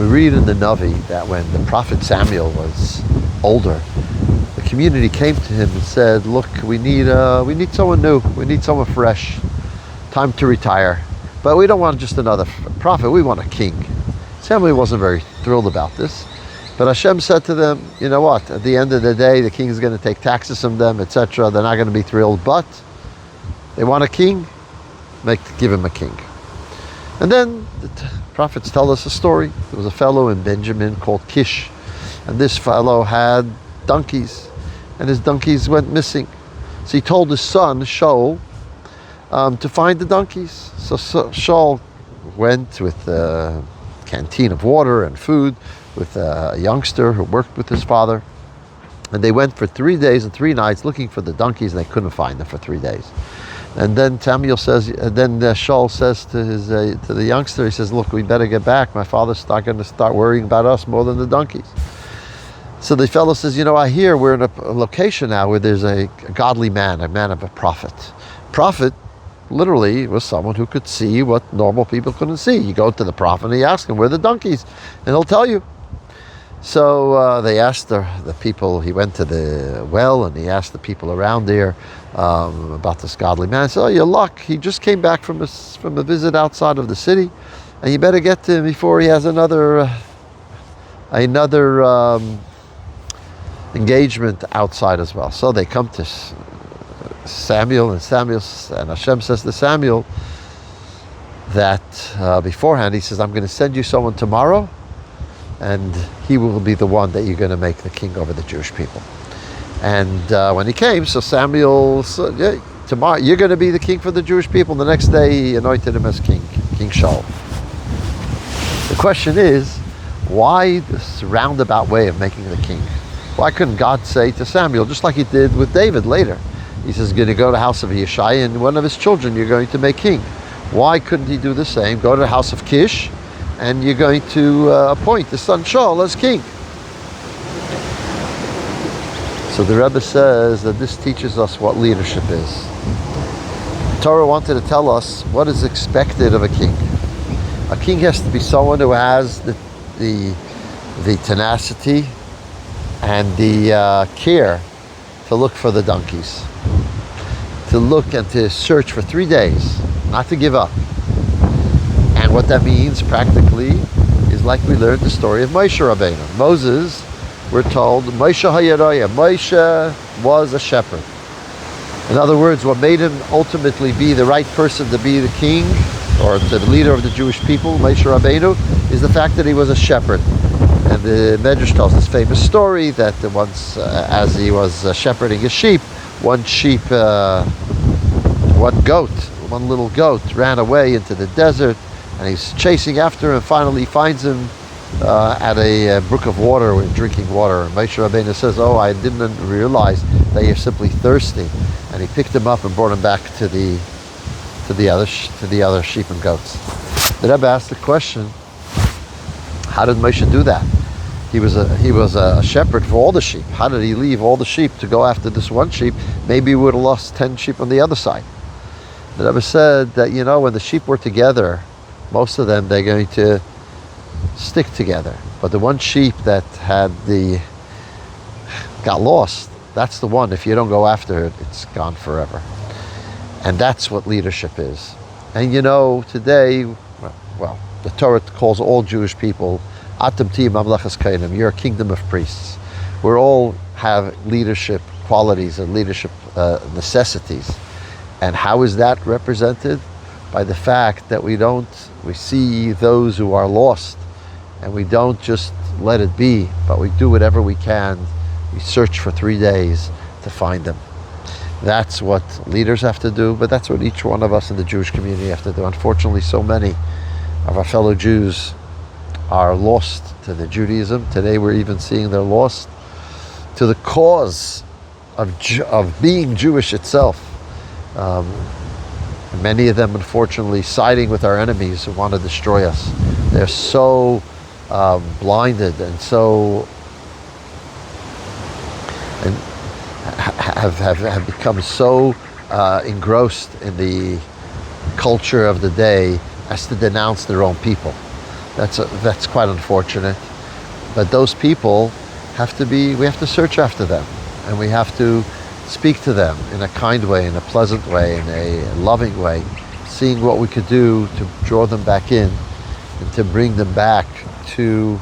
We read in the Navi that when the prophet Samuel was older, the community came to him and said, look, we need someone new, we need someone fresh, time to retire. But we don't want just another prophet, we want a king. Samuel wasn't very thrilled about this. But Hashem said to them, you know what, at the end of the day, the king is going to take taxes from them, etc. They're not going to be thrilled, but they want a king, give him a king. And then the prophets tell us a story. There was a fellow in Benjamin called Kish, and this fellow had donkeys, and his donkeys went missing. So he told his son, Shaul, to find the donkeys. So Shaul went with a canteen of water and food with a youngster who worked with his father. And they went for 3 days and 3 nights looking for the donkeys, and they couldn't find them for 3 days. And then Shaul says to the youngster, he says, look, we better get back. My father's not going to start worrying about us more than the donkeys. So the fellow says, you know, I hear we're in a location now where there's a godly man, a man of a prophet. Prophet literally was someone who could see what normal people couldn't see. You go to the prophet and you ask him, where are the donkeys? And he'll tell you. So they asked the people, he went to the well and he asked the people around there about this godly man. He said, oh, your luck, he just came back from a visit outside of the city, and you better get to him before he has another engagement outside as well. So they come to Samuel, and Hashem says to Samuel that beforehand, he says, I'm going to send you someone tomorrow, and he will be the one that you're going to make the king over the Jewish people. And when he came, so Samuel said, yeah, tomorrow you're going to be the king for the Jewish people. The next day he anointed him as king, King Shaul. The question is, why this roundabout way of making the king? Why couldn't God say to Samuel, just like he did with David later? He says, you're going to go to the house of Yeshai, and one of his children you're going to make king. Why couldn't he do the same? Go to the house of Kish, and you're going to appoint the son Shaul as king. So the Rebbe says that this teaches us what leadership is. The Torah wanted to tell us what is expected of a king. A king has to be someone who has the tenacity and the care to look for the donkeys, to look and to search for 3 days, not to give up. And what that means practically is like we learned the story of Moshe Rabbeinu. Moses, we're told, Moshe Hayaraya, Moshe was a shepherd. In other words, what made him ultimately be the right person to be the king or the leader of the Jewish people, Moshe Rabbeinu, is the fact that he was a shepherd. And the Medrash tells this famous story that once, as he was shepherding his sheep, one little goat ran away into the desert, and he's chasing after him, and finally he finds him at a brook of water, drinking water. And Moshe Rabbeinu says, oh, I didn't realize that you're simply thirsty. And he picked him up and brought him back to the other sheep and goats. The Rebbe asked the question, how did Moshe do that? He was a shepherd for all the sheep. How did he leave all the sheep to go after this one sheep? Maybe he would have lost 10 sheep on the other side. The Rebbe said that, when the sheep were together, most of them, they're going to stick together. But the one sheep that got lost, that's the one, if you don't go after it, it's gone forever. And that's what leadership is. And today, well, the Torah calls all Jewish people, Atem Tihyu Mamlechas Kohanim, you're a kingdom of priests. We all have leadership qualities and leadership necessities. And how is that represented? By the fact that we see those who are lost, and we don't just let it be, but we do whatever we can. We search for 3 days to find them. That's what leaders have to do, but that's what each one of us in the Jewish community have to do. Unfortunately, so many of our fellow Jews are lost to the Judaism. Today we're even seeing they're lost to the cause of being Jewish itself. Many of them, unfortunately, siding with our enemies who want to destroy us. They're so blinded and so have become so engrossed in the culture of the day as to denounce their own people. That's quite unfortunate. But those people we have to search after them, and we have to speak to them in a kind way, in a pleasant way, in a loving way, seeing what we could do to draw them back in and to bring them back to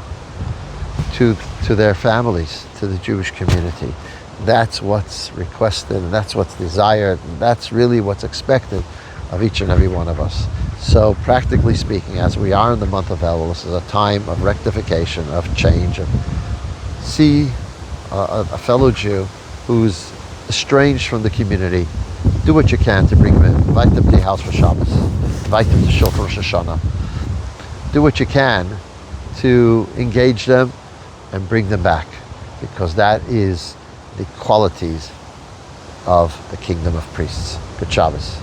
their families, to the Jewish community. That's what's requested, and that's what's desired, and that's really what's expected of each and every one of us. So practically speaking, as we are in the month of Elul, this is a time of rectification, of change, of see a fellow Jew who's estranged from the community. Do what you can to bring them in. Invite them to your house for Shabbos. Invite them to Shul for Rosh Hashanah. Do what you can to engage them and bring them back, because that is the qualities of the kingdom of priests. Good Shabbos.